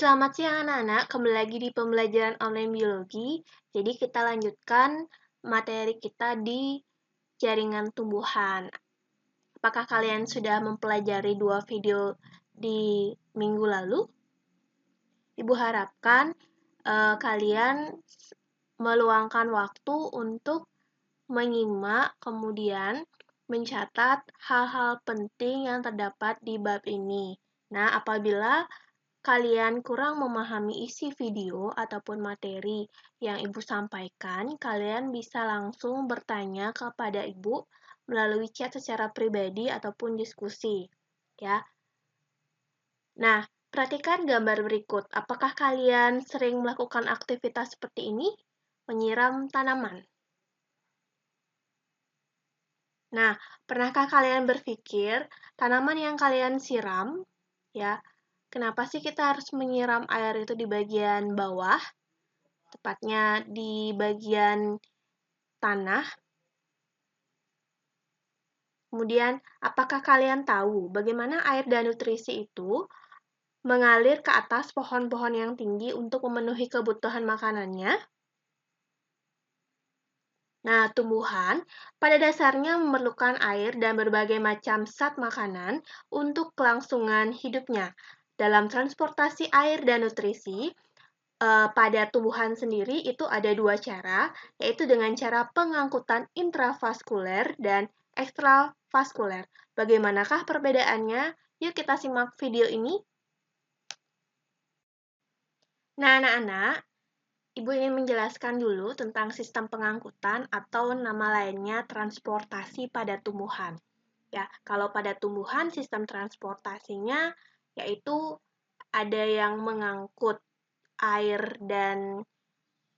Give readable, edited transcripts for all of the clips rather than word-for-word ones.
Selamat siang anak-anak, kembali lagi di pembelajaran online biologi. Jadi kita lanjutkan materi kita di jaringan tumbuhan. Apakah kalian sudah mempelajari 2 video di minggu lalu? Ibu harapkan kalian meluangkan waktu untuk menyimak, kemudian mencatat hal-hal penting yang terdapat di bab ini. Nah, apabila kalian kurang memahami isi video ataupun materi yang Ibu sampaikan, kalian bisa langsung bertanya kepada Ibu melalui chat secara pribadi ataupun diskusi, ya. Nah, perhatikan gambar berikut. Apakah kalian sering melakukan aktivitas seperti ini? Menyiram tanaman. Nah, pernahkah kalian berpikir tanaman yang kalian siram, ya, kenapa sih kita harus menyiram air itu di bagian bawah, tepatnya di bagian tanah? Kemudian, apakah kalian tahu bagaimana air dan nutrisi itu mengalir ke atas pohon-pohon yang tinggi untuk memenuhi kebutuhan makanannya? Nah, tumbuhan pada dasarnya memerlukan air dan berbagai macam zat makanan untuk kelangsungan hidupnya. Dalam transportasi air dan nutrisi, pada tumbuhan sendiri itu ada 2 cara, yaitu dengan cara pengangkutan intravaskuler dan ekstravaskuler. Bagaimanakah perbedaannya? Yuk kita simak video ini. Nah, anak-anak, Ibu ingin menjelaskan dulu tentang sistem pengangkutan atau nama lainnya transportasi pada tumbuhan. Ya, kalau pada tumbuhan sistem transportasinya yaitu ada yang mengangkut air dan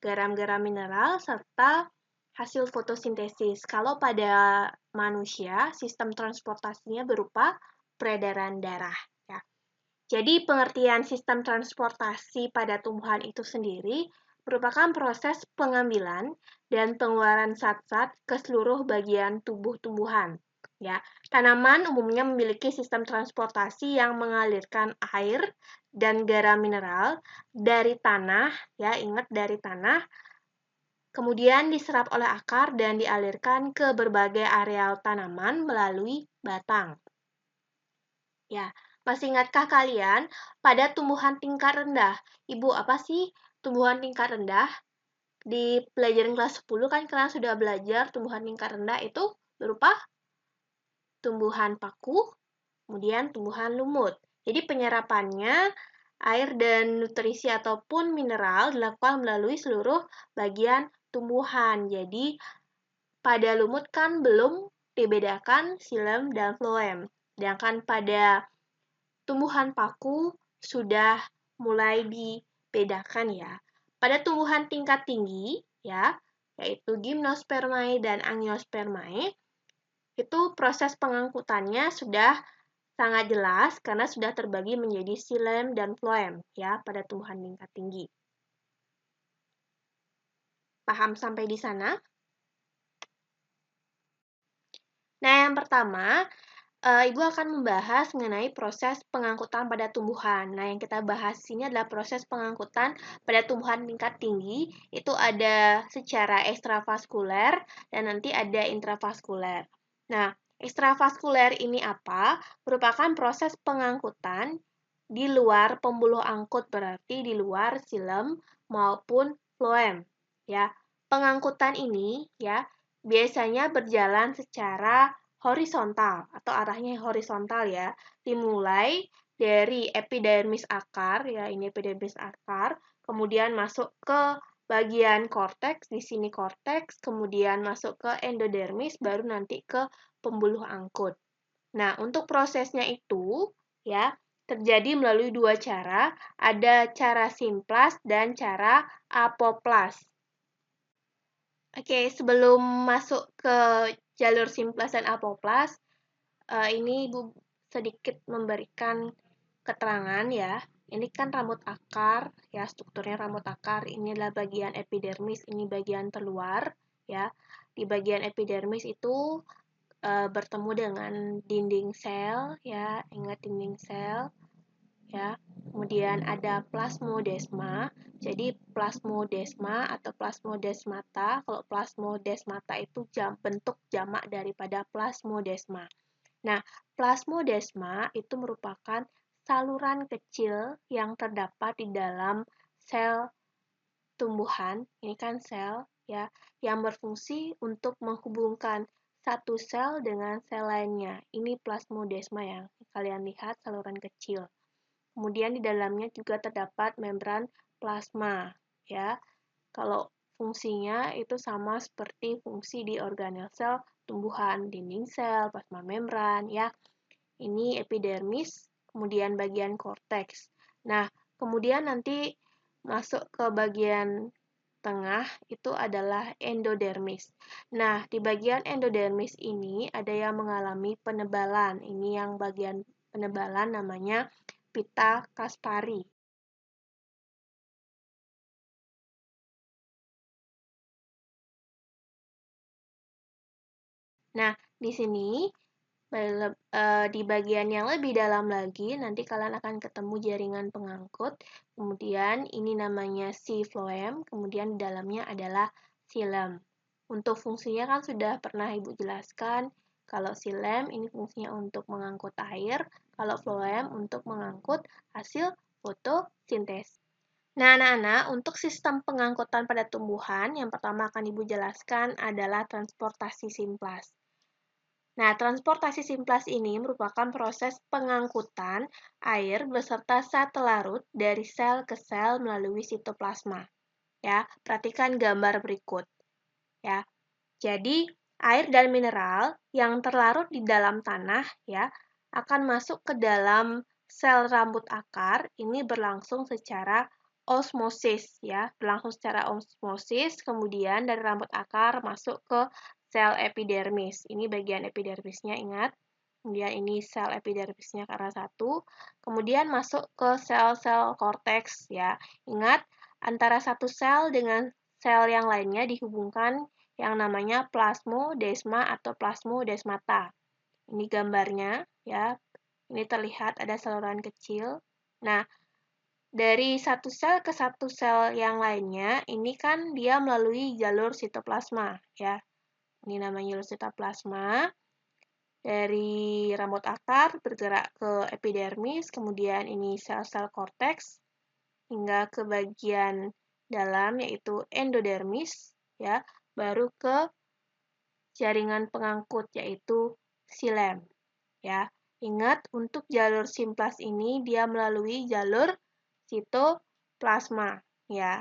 garam-garam mineral serta hasil fotosintesis. Kalau pada manusia sistem transportasinya berupa peredaran darah, ya. Jadi pengertian sistem transportasi pada tumbuhan itu sendiri merupakan proses pengambilan dan pengeluaran zat-zat ke seluruh bagian tubuh tumbuhan. Ya, tanaman umumnya memiliki sistem transportasi yang mengalirkan air dan garam mineral dari tanah, ya ingat dari tanah, kemudian diserap oleh akar dan dialirkan ke berbagai areal tanaman melalui batang. Ya, masih ingatkah kalian pada tumbuhan tingkat rendah? Ibu, apa sih tumbuhan tingkat rendah? Di pelajaran kelas 10 kan kalian sudah belajar tumbuhan tingkat rendah itu berupa tumbuhan paku, kemudian tumbuhan lumut. Jadi penyerapannya air dan nutrisi ataupun mineral dilakukan melalui seluruh bagian tumbuhan. Jadi pada lumut kan belum dibedakan xilem dan floem. Sedangkan pada tumbuhan paku sudah mulai dibedakan ya. Pada tumbuhan tingkat tinggi ya, yaitu Gymnospermae dan Angiospermae, itu proses pengangkutannya sudah sangat jelas karena sudah terbagi menjadi xilem dan floem ya pada tumbuhan tingkat tinggi. Paham sampai di sana? Nah, yang pertama, Ibu akan membahas mengenai proses pengangkutan pada tumbuhan. Nah, yang kita bahas ini adalah proses pengangkutan pada tumbuhan tingkat tinggi. Itu ada secara ekstravaskuler dan nanti ada intravaskuler. Nah, ekstravaskuler ini apa? Merupakan proses pengangkutan di luar pembuluh angkut, berarti di luar xilem maupun floem. Ya, pengangkutan ini ya biasanya berjalan secara horizontal atau arahnya horizontal ya, dimulai dari epidermis akar ya, ini epidermis akar, kemudian masuk ke bagian korteks, di sini korteks, kemudian masuk ke endodermis, baru nanti ke pembuluh angkut. Nah, untuk prosesnya itu ya terjadi melalui 2 cara, ada cara simplas dan cara apoplas. Oke, sebelum masuk ke jalur simplas dan apoplas, ini Ibu sedikit memberikan keterangan ya. Ini kan rambut akar, ya strukturnya rambut akar. Ini adalah bagian epidermis, ini bagian terluar, ya. Di bagian epidermis itu bertemu dengan dinding sel, ya. Ingat dinding sel, ya. Kemudian ada plasmodesma. Jadi plasmodesma atau plasmodesmata. Kalau plasmodesmata itu bentuk jamak daripada plasmodesma. Nah, plasmodesma itu merupakan saluran kecil yang terdapat di dalam sel tumbuhan. Ini kan sel ya, yang berfungsi untuk menghubungkan satu sel dengan sel lainnya. Ini plasmodesma yang kalian lihat, saluran kecil. Kemudian di dalamnya juga terdapat membran plasma, ya. Kalau fungsinya itu sama seperti fungsi di organel sel tumbuhan, dinding sel, plasma membran, ya. Ini epidermis, kemudian bagian korteks. Nah, kemudian nanti masuk ke bagian tengah itu adalah endodermis. Nah, di bagian endodermis ini ada yang mengalami penebalan. Ini yang bagian penebalan namanya pita Kaspari. Nah, di sini di bagian yang lebih dalam lagi, nanti kalian akan ketemu jaringan pengangkut. Kemudian ini namanya si phloem, kemudian di dalamnya adalah xilem. Untuk fungsinya kan sudah pernah Ibu jelaskan. Kalau xilem ini fungsinya untuk mengangkut air, kalau phloem untuk mengangkut hasil fotosintesis. Nah, anak-anak, untuk sistem pengangkutan pada tumbuhan, yang pertama akan Ibu jelaskan adalah transportasi simplas. Nah, transportasi simplas ini merupakan proses pengangkutan air beserta zat larut dari sel ke sel melalui sitoplasma. Ya, perhatikan gambar berikut. Ya, jadi air dan mineral yang terlarut di dalam tanah ya akan masuk ke dalam sel rambut akar. Ini berlangsung secara osmosis ya, berlangsung secara osmosis. Kemudian dari rambut akar masuk ke sel epidermis. Ini bagian epidermisnya, ingat. Kemudian ini sel epidermisnya karena satu. Kemudian masuk ke sel-sel korteks ya. Ingat, antara satu sel dengan sel yang lainnya dihubungkan yang namanya plasmodesma atau plasmodesmata. Ini gambarnya ya. Ini terlihat ada saluran kecil. Nah, dari satu sel ke satu sel yang lainnya, ini kan dia melalui jalur sitoplasma ya. Ini namanya jalur sitoplasma. Dari rambut akar bergerak ke epidermis, kemudian ini sel-sel korteks hingga ke bagian dalam yaitu endodermis ya, baru ke jaringan pengangkut yaitu xilem ya. Ingat, untuk jalur simplas ini dia melalui jalur sitoplasma ya.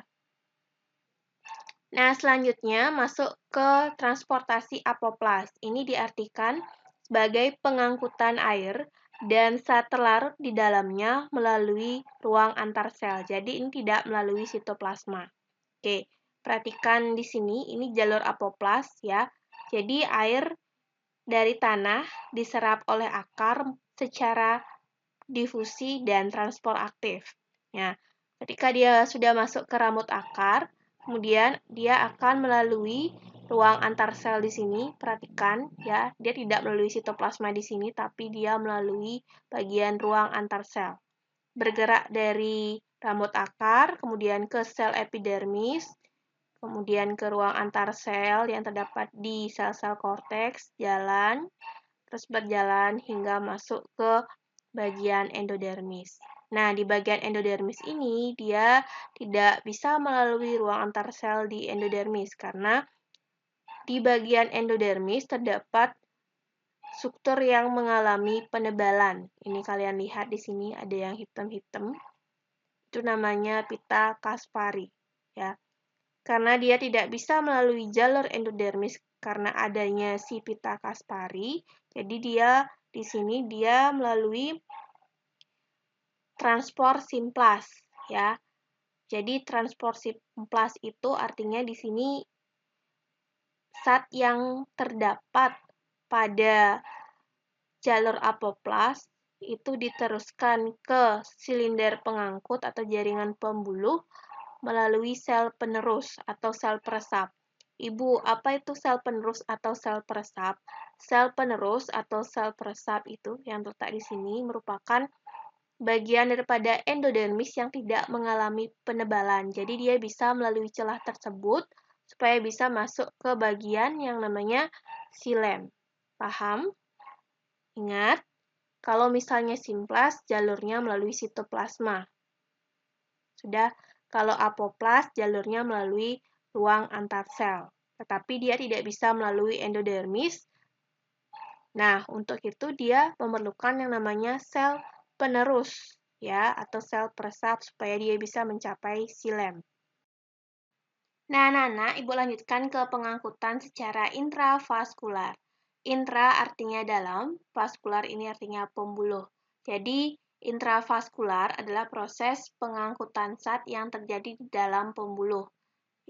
Nah, selanjutnya masuk ke transportasi apoplas. Ini diartikan sebagai pengangkutan air dan zat terlarut di dalamnya melalui ruang antar sel. Jadi ini tidak melalui sitoplasma. Oke, perhatikan di sini, ini jalur apoplas ya. Jadi air dari tanah diserap oleh akar secara difusi dan transport aktif. Ya, ketika dia sudah masuk ke rambut akar, kemudian dia akan melalui ruang antar sel di sini. Perhatikan ya, dia tidak melalui sitoplasma di sini, tapi dia melalui bagian ruang antar sel. Bergerak dari rambut akar, kemudian ke sel epidermis, kemudian ke ruang antar sel yang terdapat di sel-sel korteks, jalan, terus berjalan hingga masuk ke bagian endodermis. Nah, di bagian endodermis ini dia tidak bisa melalui ruang antar sel di endodermis karena di bagian endodermis terdapat struktur yang mengalami penebalan. Ini kalian lihat di sini ada yang hitam-hitam. Itu namanya pita Kaspari, ya. Karena dia tidak bisa melalui jalur endodermis karena adanya si pita Kaspari, jadi dia di sini dia melalui transport simplas ya. Jadi transport simplas itu artinya di sini zat yang terdapat pada jalur apoplas itu diteruskan ke silinder pengangkut atau jaringan pembuluh melalui sel penerus atau sel peresap. Ibu, apa itu sel penerus atau sel peresap? Sel penerus atau sel peresap itu yang terletak di sini merupakan bagian daripada endodermis yang tidak mengalami penebalan. Jadi dia bisa melalui celah tersebut supaya bisa masuk ke bagian yang namanya xilem. Paham? Ingat, kalau misalnya simplas, jalurnya melalui sitoplasma. Sudah, kalau apoplas, jalurnya melalui ruang antar sel. Tetapi dia tidak bisa melalui endodermis. Nah, untuk itu dia memerlukan yang namanya sel penerus, ya, atau sel peresap supaya dia bisa mencapai xilem. Nah, anak-anak, Ibu lanjutkan ke pengangkutan secara intravaskular. Intra artinya dalam, vaskular ini artinya pembuluh. Jadi, intravaskular adalah proses pengangkutan zat yang terjadi di dalam pembuluh,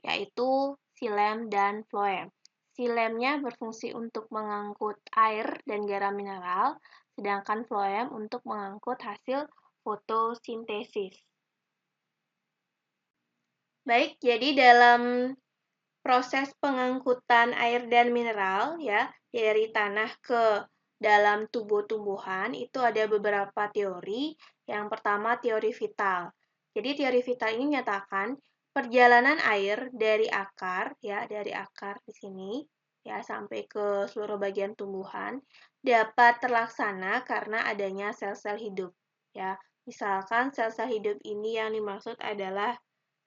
yaitu xilem dan floem. Xilemnya berfungsi untuk mengangkut air dan garam mineral, sedangkan floem untuk mengangkut hasil fotosintesis. Baik, jadi dalam proses pengangkutan air dan mineral ya dari tanah ke dalam tubuh tumbuhan itu ada beberapa teori. Yang pertama teori vital. Jadi teori vital ini menyatakan perjalanan air dari akar ya, dari akar di sini ya sampai ke seluruh bagian tumbuhan dapat terlaksana karena adanya sel-sel hidup ya. Misalkan sel-sel hidup ini yang dimaksud adalah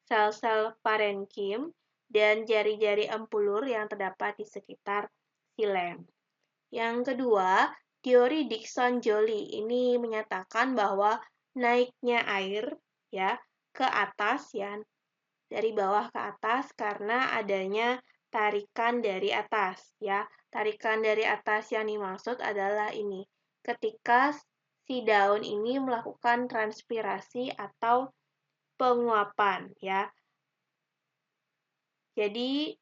sel-sel parenkim dan jari-jari empulur yang terdapat di sekitar xilem. Yang kedua, teori Dickson-Joly ini menyatakan bahwa naiknya air ya ke atas ya dari bawah ke atas karena adanya tarikan dari atas ya. Tarikan dari atas yang dimaksud adalah ini. Ketika si daun ini melakukan transpirasi atau penguapan ya. Jadi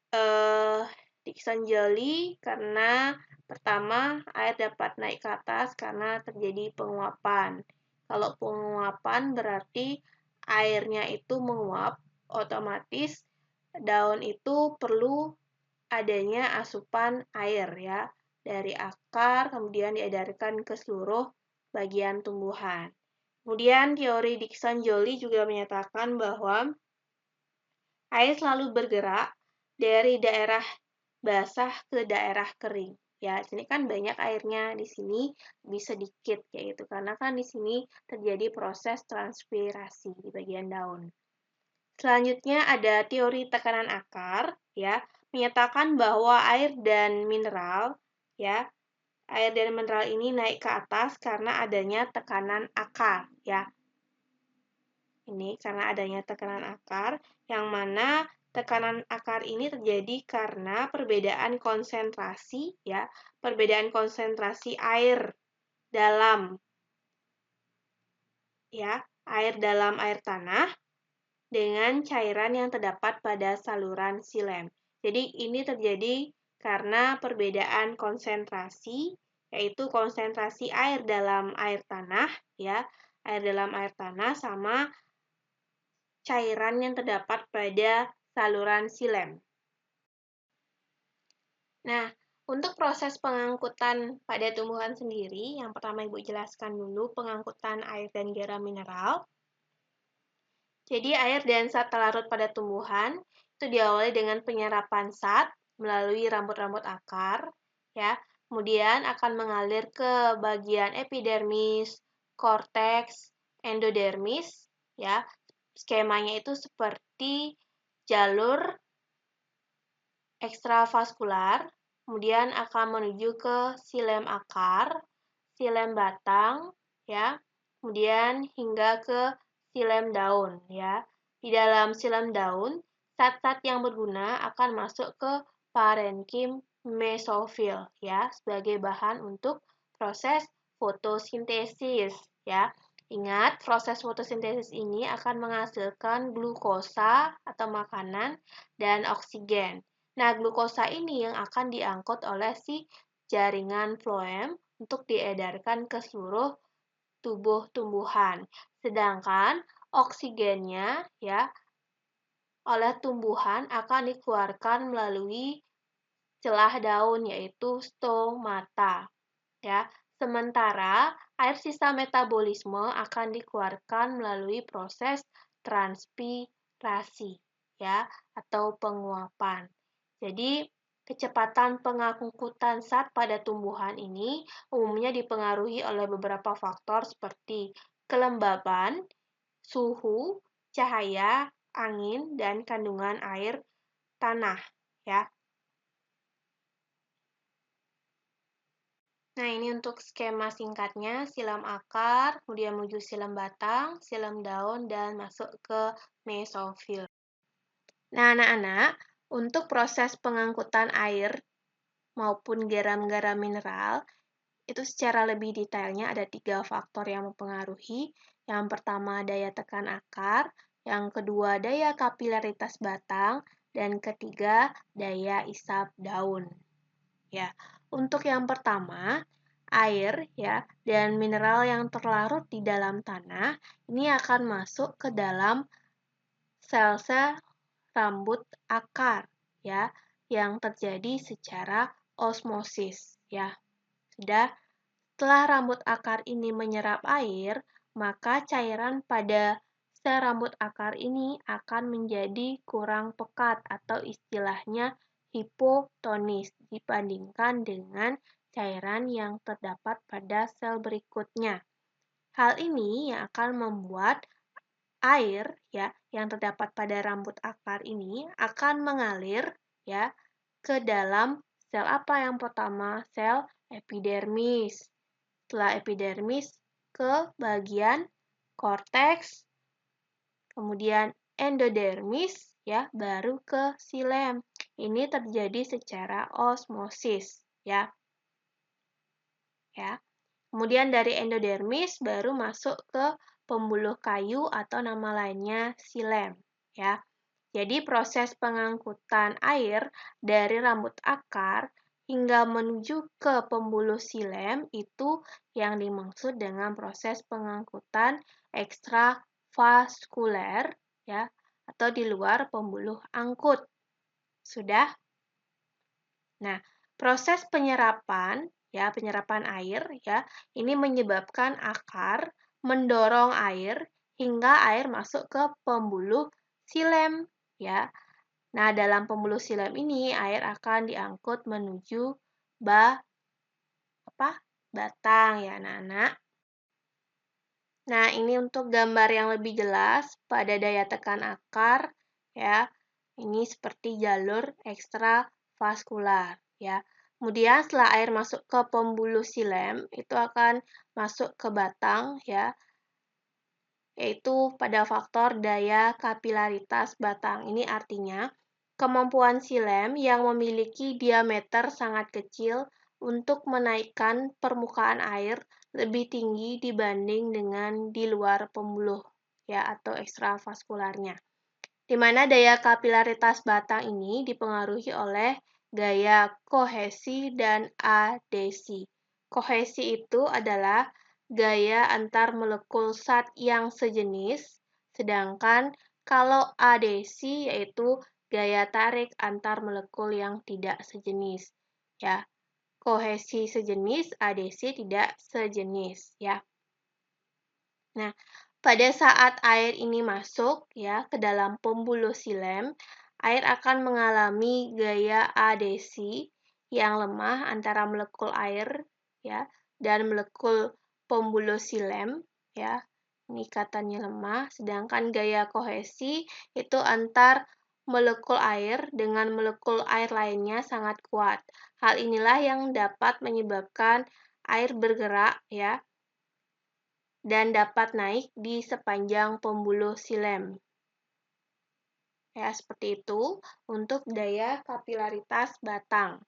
Dickson Joly karena pertama air dapat naik ke atas karena terjadi penguapan. Kalau penguapan berarti airnya itu menguap, otomatis daun itu perlu adanya asupan air ya dari akar kemudian diedarkan ke seluruh bagian tumbuhan. Kemudian teori Dickson Joly juga menyatakan bahwa air selalu bergerak dari daerah basah ke daerah kering. Ya, di sini kan banyak airnya, di sini lebih sedikit kayak gitu. Karena kan di sini terjadi proses transpirasi di bagian daun. Selanjutnya ada teori tekanan akar, ya, menyatakan bahwa air dan mineral, ya, air dan mineral ini naik ke atas karena adanya tekanan akar, ya. Ini karena adanya tekanan akar, yang mana tekanan akar ini terjadi karena perbedaan konsentrasi, ya, perbedaan konsentrasi air dalam, ya, air dalam air tanah dengan cairan yang terdapat pada saluran xilem. Jadi ini terjadi karena perbedaan konsentrasi, yaitu konsentrasi air dalam air tanah, ya, air dalam air tanah sama cairan yang terdapat pada saluran xilem. Nah, untuk proses pengangkutan pada tumbuhan sendiri, yang pertama Ibu jelaskan dulu pengangkutan air dan garam mineral. Jadi air dan zat larut pada tumbuhan itu diawali dengan penyerapan zat melalui rambut-rambut akar, ya. Kemudian akan mengalir ke bagian epidermis, korteks, endodermis, ya. Skemanya itu seperti jalur ekstravaskular, kemudian akan menuju ke xilem akar, xilem batang, ya, kemudian hingga ke xilem daun, ya. Di dalam xilem daun, zat-zat yang berguna akan masuk ke parenkim mesofil, ya, sebagai bahan untuk proses fotosintesis, ya. Ingat, proses fotosintesis ini akan menghasilkan glukosa atau makanan dan oksigen. Nah, glukosa ini yang akan diangkut oleh si jaringan floem untuk diedarkan ke seluruh tubuh tumbuhan. Sedangkan oksigennya ya oleh tumbuhan akan dikeluarkan melalui celah daun yaitu stomata. Ya, Sementara air sisa metabolisme akan dikeluarkan melalui proses transpirasi ya atau penguapan. Jadi kecepatan pengangkutan zat pada tumbuhan ini umumnya dipengaruhi oleh beberapa faktor seperti kelembaban, suhu, cahaya, angin, dan kandungan air tanah ya. Nah, ini untuk skema singkatnya, silam akar, kemudian menuju silam batang, silam daun, dan masuk ke mesofil. Nah, anak-anak, untuk proses pengangkutan air maupun garam-garam mineral, itu secara lebih detailnya ada 3 faktor yang mempengaruhi. Yang pertama, daya tekan akar, yang kedua, daya kapilaritas batang, dan ketiga, daya isap daun. Ya, untuk yang pertama, air ya dan mineral yang terlarut di dalam tanah ini akan masuk ke dalam sel-sel rambut akar ya yang terjadi secara osmosis ya. Setelah rambut akar ini menyerap air, maka cairan pada sel rambut akar ini akan menjadi kurang pekat atau istilahnya hipotonis dibandingkan dengan cairan yang terdapat pada sel berikutnya. Hal ini yang akan membuat air ya yang terdapat pada rambut akar ini akan mengalir ya ke dalam sel apa yang pertama? Sel epidermis. Setelah epidermis ke bagian korteks, kemudian endodermis ya, baru ke xilem. Ini terjadi secara osmosis ya. Ya. Kemudian dari endodermis baru masuk ke pembuluh kayu atau nama lainnya xilem ya. Jadi proses pengangkutan air dari rambut akar hingga menuju ke pembuluh xilem itu yang dimaksud dengan proses pengangkutan ekstravaskuler ya atau di luar pembuluh angkut. Sudah? Nah, proses penyerapan ya, penyerapan air ya, ini menyebabkan akar mendorong air hingga air masuk ke pembuluh xilem ya. Nah, dalam pembuluh xilem ini air akan diangkut menuju batang ya, anak-anak. Nah, ini untuk gambar yang lebih jelas pada daya tekan akar ya. Ini seperti jalur ekstravaskular ya. Kemudian setelah air masuk ke pembuluh xilem itu akan masuk ke batang ya, yaitu pada faktor daya kapilaritas batang. Ini artinya kemampuan xilem yang memiliki diameter sangat kecil untuk menaikkan permukaan air lebih tinggi dibanding dengan di luar pembuluh ya atau ekstravaskularnya. Di mana daya kapilaritas batang ini dipengaruhi oleh gaya kohesi dan adesi. Kohesi itu adalah gaya antar molekul zat yang sejenis, sedangkan kalau adesi yaitu gaya tarik antar molekul yang tidak sejenis. Ya, kohesi sejenis, adesi tidak sejenis. Ya. Nah, pada saat air ini masuk ya ke dalam pembuluh xilem, air akan mengalami gaya adesi yang lemah antara molekul air ya dan molekul pembuluh xilem ya. Ini ikatannya lemah, sedangkan gaya kohesi itu antar molekul air dengan molekul air lainnya sangat kuat. Hal inilah yang dapat menyebabkan air bergerak ya dan dapat naik di sepanjang pembuluh xilem. Ya, seperti itu untuk daya kapilaritas batang.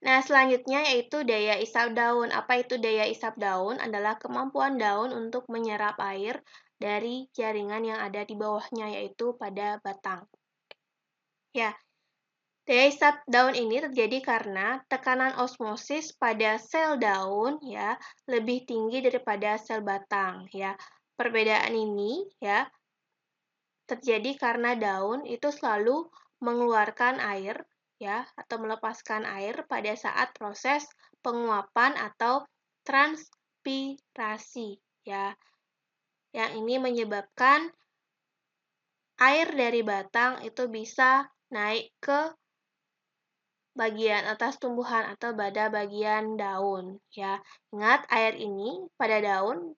Nah, selanjutnya yaitu daya isap daun. Apa itu daya isap daun? Adalah kemampuan daun untuk menyerap air dari jaringan yang ada di bawahnya, yaitu pada batang. Ya, daya isap daun ini terjadi karena tekanan osmosis pada sel daun ya lebih tinggi daripada sel batang ya. Perbedaan ini ya terjadi karena daun itu selalu mengeluarkan air ya atau melepaskan air pada saat proses penguapan atau transpirasi, ya. Yang ini menyebabkan air dari batang itu bisa naik ke bagian atas tumbuhan atau pada bagian daun, ya. Ingat, air ini pada daun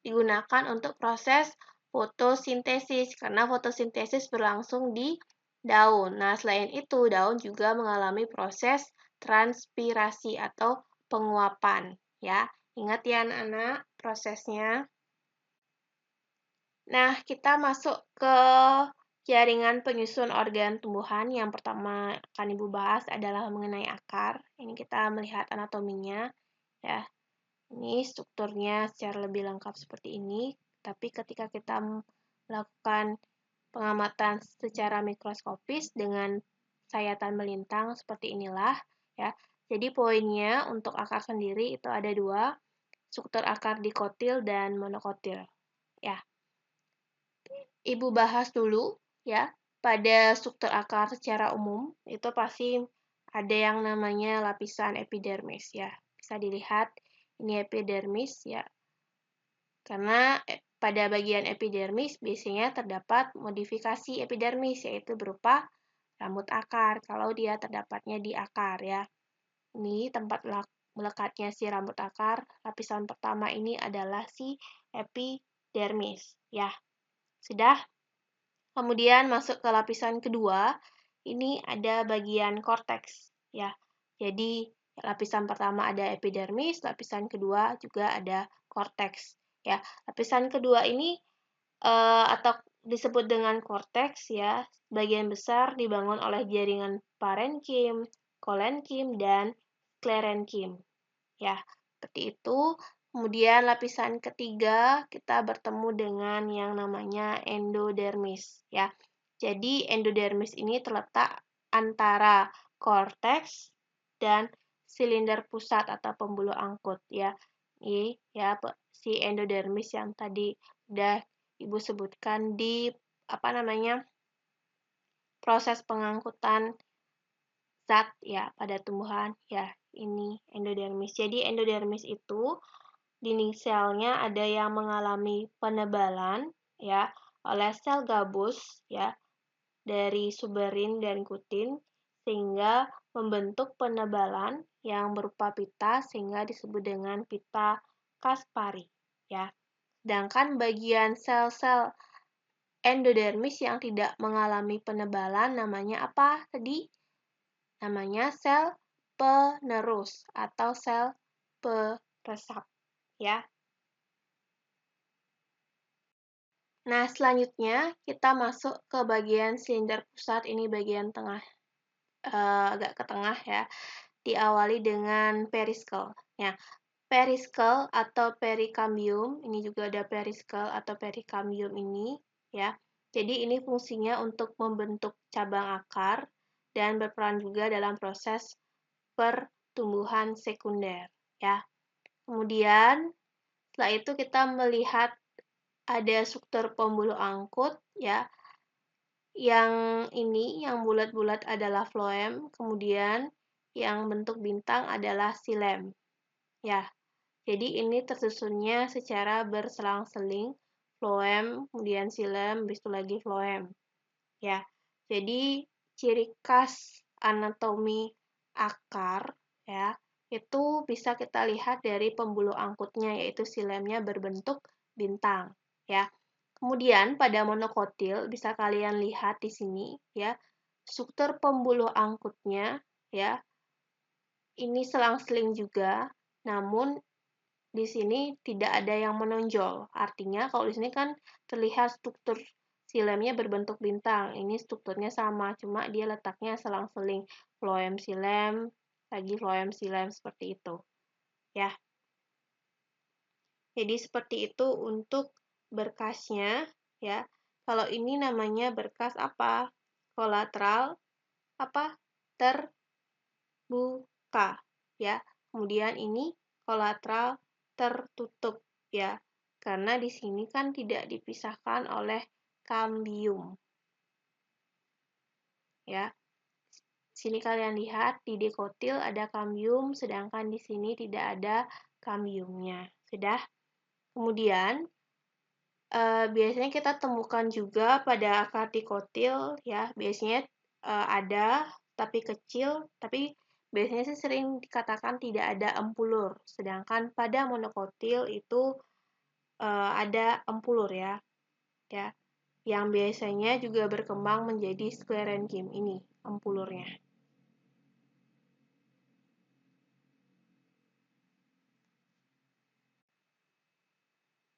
digunakan untuk proses fotosintesis karena fotosintesis berlangsung di daun. Nah, selain itu, daun juga mengalami proses transpirasi atau penguapan, ya. Ingat ya anak-anak prosesnya. Nah, kita masuk ke jaringan penyusun organ tumbuhan. Yang pertama akan Ibu bahas adalah mengenai akar. Ini kita melihat anatominya, ya. Ini strukturnya secara lebih lengkap seperti ini. Tapi ketika kita melakukan pengamatan secara mikroskopis dengan sayatan melintang seperti inilah, ya. Jadi poinnya untuk akar sendiri itu ada dua, struktur akar dikotil dan monokotil, ya. Ibu bahas dulu, ya. Pada struktur akar secara umum itu pasti ada yang namanya lapisan epidermis, ya. Bisa dilihat ini epidermis, ya. Karena pada bagian epidermis biasanya terdapat modifikasi epidermis, yaitu berupa rambut akar kalau dia terdapatnya di akar, ya. Ini tempat melekatnya si rambut akar. Lapisan pertama ini adalah si epidermis, ya. Sudah? Kemudian masuk ke lapisan kedua, ini ada bagian korteks, ya. Jadi lapisan pertama ada epidermis, lapisan kedua juga ada korteks, ya. Lapisan kedua ini atau disebut dengan korteks, ya. Bagian besar dibangun oleh jaringan parenkim, kolenkim, dan sklerenkim, ya. Seperti itu. Kemudian lapisan ketiga kita bertemu dengan yang namanya endodermis, ya. Jadi endodermis ini terletak antara korteks dan silinder pusat atau pembuluh angkut, ya. Ini ya si endodermis yang tadi udah Ibu sebutkan di proses pengangkutan zat, ya, pada tumbuhan, ya. Ini endodermis. Jadi endodermis itu dinding selnya ada yang mengalami penebalan, ya, oleh sel gabus, ya, dari suberin dan kutin sehingga membentuk penebalan yang berupa pita sehingga disebut dengan pita Kaspari, ya. Sedangkan bagian sel-sel endodermis yang tidak mengalami penebalan namanya apa tadi? Namanya sel penerus atau sel peresap, ya. Nah, selanjutnya kita masuk ke bagian silinder pusat. Ini bagian tengah, agak ke tengah, ya. Diawali dengan periskel. Ya, periskel atau perikambium, ini juga ada periskel atau perikambium ini, ya. Jadi ini fungsinya untuk membentuk cabang akar dan berperan juga dalam proses pertumbuhan sekunder, ya. Kemudian setelah itu kita melihat ada struktur pembuluh angkut, ya. Yang ini, yang bulat-bulat adalah floem, kemudian yang bentuk bintang adalah xilem, ya. Jadi ini tersusunnya secara berselang-seling, floem, kemudian xilem, habis itu lagi floem, ya. Jadi ciri khas anatomi akar, ya, itu bisa kita lihat dari pembuluh angkutnya, yaitu xilemnya berbentuk bintang, ya. Kemudian pada monokotil bisa kalian lihat di sini, ya, struktur pembuluh angkutnya, ya, ini selang-seling juga, namun di sini tidak ada yang menonjol. Artinya kalau di sini kan terlihat struktur silemnya berbentuk bintang. Ini strukturnya sama, cuma dia letaknya selang-seling. Floem silem, lagi floem silem seperti itu, ya. Jadi seperti itu untuk berkasnya, ya. Kalau ini namanya berkas apa? Kolateral apa? Terbuka, ya. Kemudian ini kolateral tertutup, ya. Karena di sini kan tidak dipisahkan oleh kambium, ya. Sini kalian lihat di dikotil ada kambium, sedangkan di sini tidak ada kambiumnya. Sudah? Kemudian, biasanya kita temukan juga pada katikotil, ya, biasanya ada, tapi kecil, tapi biasanya sih sering dikatakan tidak ada empulur. Sedangkan pada monokotil itu ada empulur, ya, yang biasanya juga berkembang menjadi sklerenkim ini, empulurnya.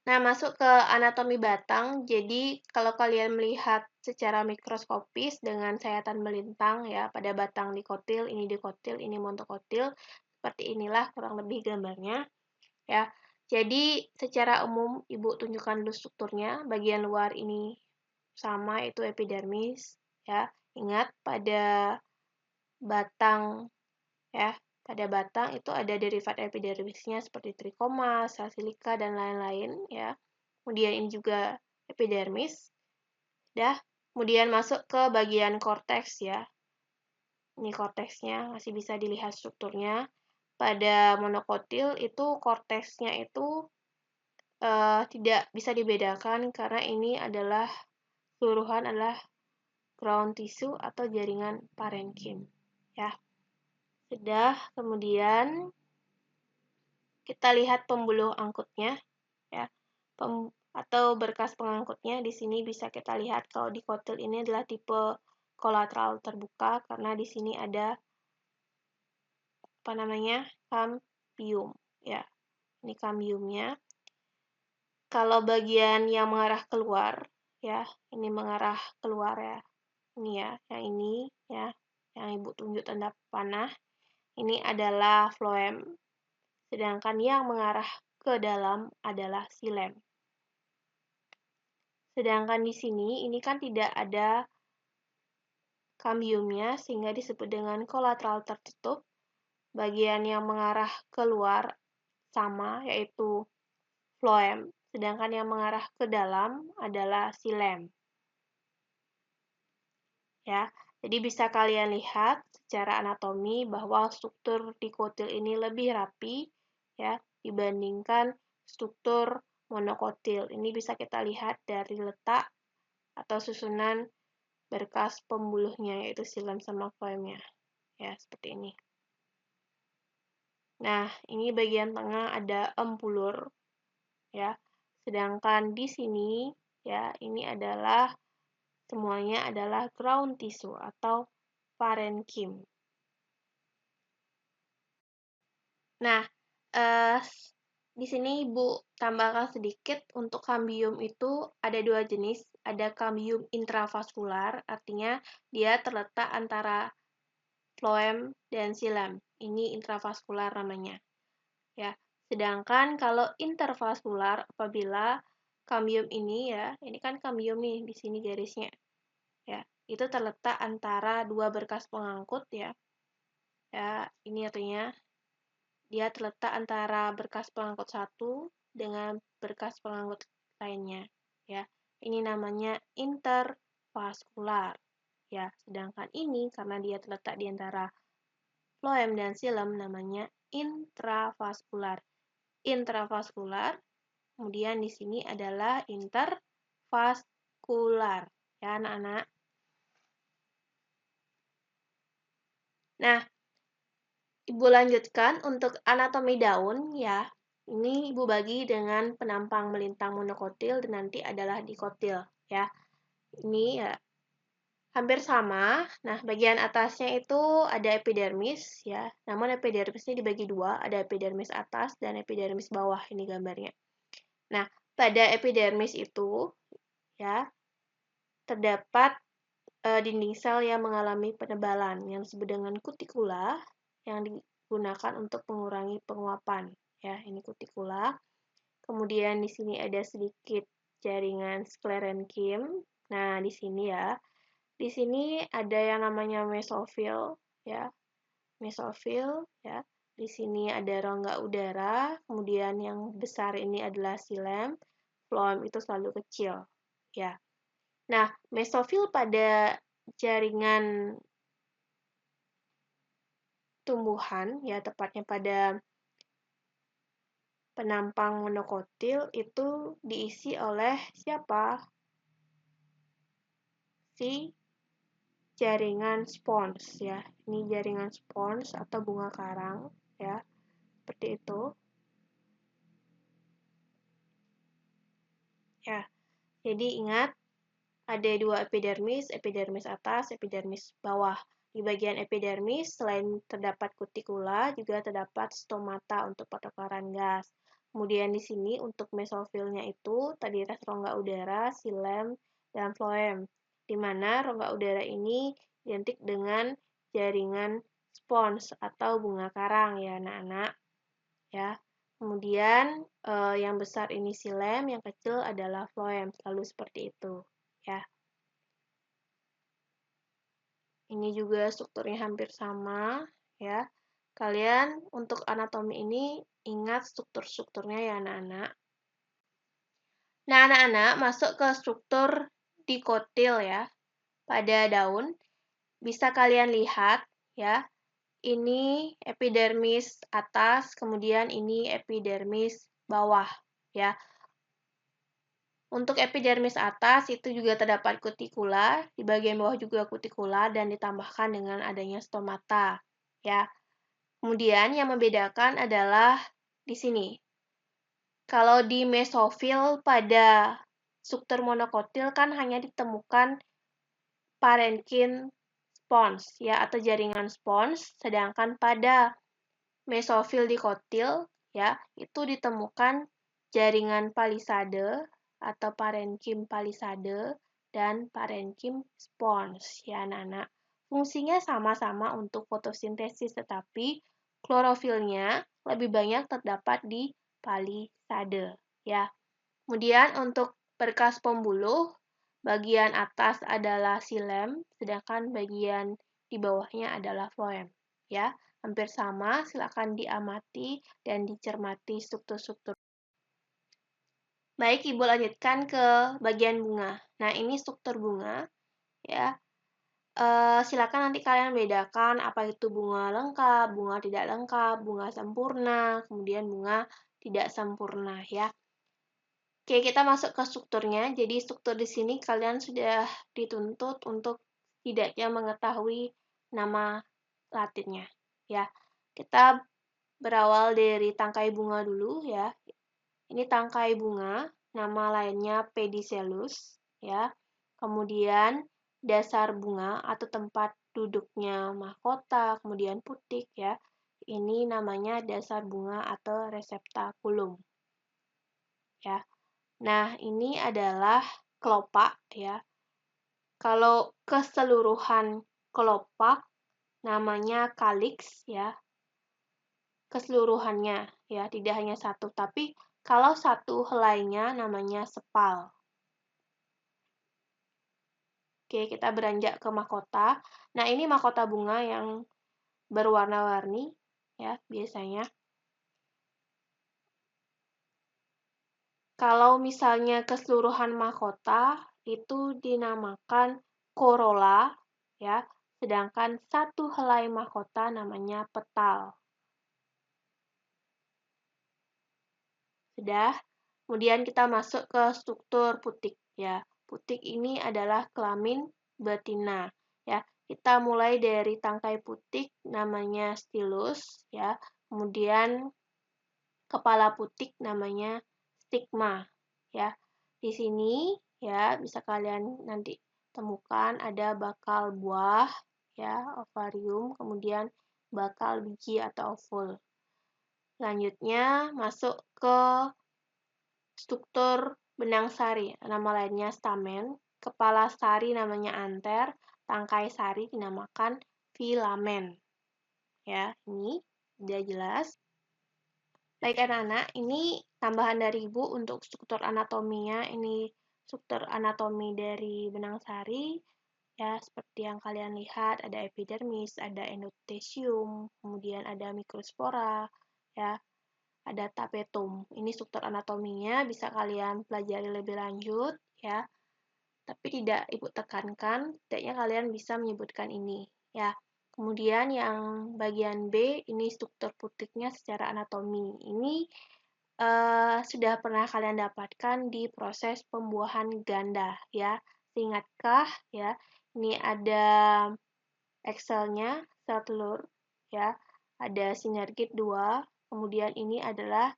Nah, masuk ke anatomi batang. Jadi, kalau kalian melihat secara mikroskopis dengan sayatan melintang ya pada batang dikotil, ini monokotil, seperti inilah kurang lebih gambarnya ya. Jadi, secara umum Ibu tunjukkan dulu strukturnya. Bagian luar ini sama, itu epidermis ya. Ingat pada batang ya, pada batang itu ada derivat epidermisnya seperti trikoma, sel silika, dan lain-lain ya. Kemudian ini juga epidermis. Kemudian masuk ke bagian korteks ya. Ini korteksnya, masih bisa dilihat strukturnya. Pada monokotil itu korteksnya itu tidak bisa dibedakan karena ini adalah keseluruhan adalah ground tissue atau jaringan parenkim ya. Sudah, kemudian kita lihat pembuluh angkutnya ya. Atau berkas pengangkutnya di sini bisa kita lihat kalau di kotil ini adalah tipe kolateral terbuka karena di sini ada kambium ya. Ini kambiumnya. Kalau bagian yang mengarah keluar ya, ini mengarah keluar ya. Ini ya, yang ini ya, yang Ibu tunjuk tanda panah. Ini adalah floem. Sedangkan yang mengarah ke dalam adalah silem. Sedangkan di sini, ini kan tidak ada kambiumnya, sehingga disebut dengan kolateral tertutup. Bagian yang mengarah keluar sama, yaitu floem. Sedangkan yang mengarah ke dalam adalah silem. Ya, jadi bisa kalian lihat secara anatomi bahwa struktur dikotil ini lebih rapi ya dibandingkan struktur monokotil. Ini bisa kita lihat dari letak atau susunan berkas pembuluhnya yaitu silem sama floemnya. Ya, seperti ini. Nah, ini bagian tengah ada empulur ya. Sedangkan di sini ya, ini adalah semuanya adalah ground tissue atau parenkim. Nah, di sini Ibu tambahkan sedikit untuk kambium itu ada dua jenis. Ada kambium intravaskular, artinya dia terletak antara floem dan silem. Ini intravaskular namanya. Ya. Sedangkan kalau intervaskular apabila kambium ini ya, ini kan kambium nih di sini garisnya. Ya, itu terletak antara dua berkas pengangkut ya. Ya, ini artinya dia terletak antara berkas pengangkut satu dengan berkas pengangkut lainnya ya. Ini namanya intervaskular ya. Sedangkan ini karena dia terletak di antara floem dan silem namanya intravaskular. Intravaskular. Kemudian di sini adalah intervaskular ya anak-anak. Nah, Ibu lanjutkan untuk anatomi daun ya. Ini Ibu bagi dengan penampang melintang monokotil dan nanti adalah dikotil ya. Ini ya hampir sama. Nah, bagian atasnya itu ada epidermis ya. Namun epidermisnya dibagi dua, ada epidermis atas dan epidermis bawah ini gambarnya. Nah, pada epidermis itu ya terdapat dinding sel yang mengalami penebalan yang disebut dengan kutikula yang digunakan untuk mengurangi penguapan. Ya, ini kutikula. Kemudian di sini ada sedikit jaringan sklerenkim. Nah, di sini ya. Di sini ada yang namanya mesofil ya. Mesofil ya. Di sini ada rongga udara, kemudian yang besar ini adalah silem. Floem itu selalu kecil ya. Nah, mesofil pada jaringan tumbuhan, ya tepatnya pada penampang monokotil itu diisi oleh siapa? Si jaringan spons ya. Ini jaringan spons atau bunga karang ya. Seperti itu. Ya. Jadi ingat ada dua epidermis atas, epidermis bawah. Di bagian epidermis, selain terdapat kutikula, juga terdapat stomata untuk pertukaran gas. Kemudian di sini untuk mesofilnya itu terdiri atas rongga udara, silem, dan floem. Di mana rongga udara ini identik dengan jaringan spons atau bunga karang ya anak-anak. Ya. Kemudian yang besar ini silem, yang kecil adalah floem, selalu seperti itu. Ya. Ini juga strukturnya hampir sama, ya. Kalian untuk anatomi ini ingat struktur-strukturnya ya anak-anak. Nah, anak-anak masuk ke struktur dikotil ya. Pada daun bisa kalian lihat ya. Ini epidermis atas, kemudian ini epidermis bawah ya. Untuk epidermis atas itu juga terdapat kutikula, di bagian bawah juga kutikula dan ditambahkan dengan adanya stomata, ya. Kemudian yang membedakan adalah di sini. Kalau di mesofil pada struktur monokotil kan hanya ditemukan parenkin spons ya atau jaringan spons, sedangkan pada mesofil dikotil ya itu ditemukan jaringan palisade atau parenkim palisade dan parenkim spons ya anak-anak. Fungsinya sama-sama untuk fotosintesis tetapi klorofilnya lebih banyak terdapat di palisade ya. Kemudian untuk berkas pembuluh bagian atas adalah silem sedangkan bagian di bawahnya adalah floem ya. Hampir sama, silakan diamati dan dicermati struktur-struktur. Baik, Ibu lanjutkan ke bagian bunga. Nah, ini struktur bunga, ya. Silakan nanti kalian bedakan apa itu bunga lengkap, bunga tidak lengkap, bunga sempurna, kemudian bunga tidak sempurna, ya. Oke, kita masuk ke strukturnya. Jadi, struktur di sini kalian sudah dituntut untuk tidaknya mengetahui nama latinnya, ya. Kita berawal dari tangkai bunga dulu, ya. Ini tangkai bunga, nama lainnya pedicellus, ya. Kemudian dasar bunga atau tempat duduknya mahkota, kemudian putik, ya. Ini namanya dasar bunga atau reseptakulum. Ya. Nah, ini adalah kelopak, ya. Kalau keseluruhan kelopak namanya kaliks, ya. Keseluruhannya, ya, tidak hanya satu, tapi kalau satu helainya namanya sepal. Oke, kita beranjak ke mahkota. Nah, ini mahkota bunga yang berwarna-warni, ya, biasanya. Kalau misalnya keseluruhan mahkota, itu dinamakan corolla, ya, sedangkan satu helai mahkota namanya petal. Sudah? Kemudian kita masuk ke struktur putik, ya. Putik ini adalah kelamin betina, ya. Kita mulai dari tangkai putik namanya stilus, ya. Kemudian kepala putik namanya stigma, ya. Di sini ya bisa kalian nanti temukan ada bakal buah, ya, ovarium, kemudian bakal biji atau ovul. Selanjutnya masuk ke struktur benang sari, nama lainnya stamen, kepala sari namanya anter, tangkai sari dinamakan filamen. Ya, ini sudah jelas. Baik anak-anak, ini tambahan dari Ibu untuk struktur anatominya. Ini struktur anatomi dari benang sari. Ya, seperti yang kalian lihat, ada epidermis, ada endothelium, kemudian ada mikrospora, ya. Ada tapetum. Ini struktur anatominya bisa kalian pelajari lebih lanjut ya. Tapi tidak Ibu tekankan, tidaknya kalian bisa menyebutkan ini ya. Kemudian yang bagian B ini struktur putiknya secara anatomi. Ini sudah pernah kalian dapatkan di proses pembuahan ganda ya. Ingatkah ya? Ini ada Excel-nya, sel telur ya. Ada sinergit 2, kemudian ini adalah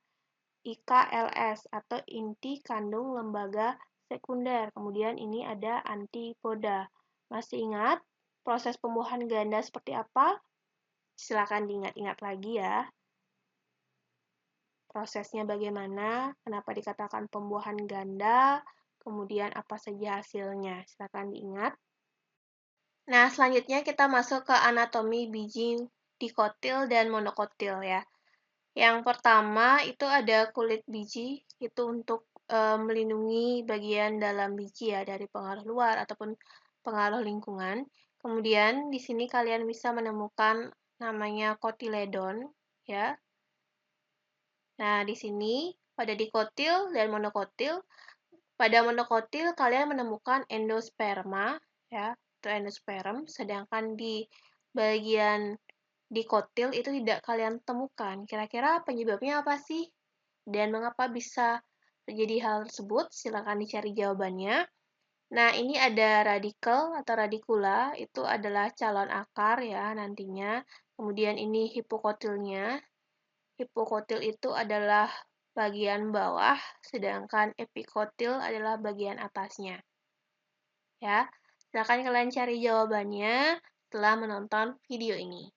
IKLS atau inti kandung lembaga sekunder. Kemudian ini ada antipoda. Masih ingat proses pembuahan ganda seperti apa? Silakan diingat-ingat lagi ya. Prosesnya bagaimana, kenapa dikatakan pembuahan ganda, kemudian apa saja hasilnya. Silakan diingat. Nah, selanjutnya kita masuk ke anatomi biji dikotil dan monokotil ya. Yang pertama itu ada kulit biji, itu untuk melindungi bagian dalam biji ya dari pengaruh luar ataupun pengaruh lingkungan. Kemudian di sini kalian bisa menemukan namanya kotiledon ya. Nah, di sini pada dikotil dan monokotil, pada monokotil kalian menemukan endosperma ya, atau endosperm, sedangkan di bagian dikotil itu tidak kalian temukan. Kira-kira penyebabnya apa sih? Dan mengapa bisa terjadi hal tersebut? Silakan dicari jawabannya. Nah, ini ada radikel atau radikula, itu adalah calon akar ya nantinya. Kemudian ini hipokotilnya. Hipokotil itu adalah bagian bawah, sedangkan epikotil adalah bagian atasnya. Ya, silakan kalian cari jawabannya setelah menonton video ini.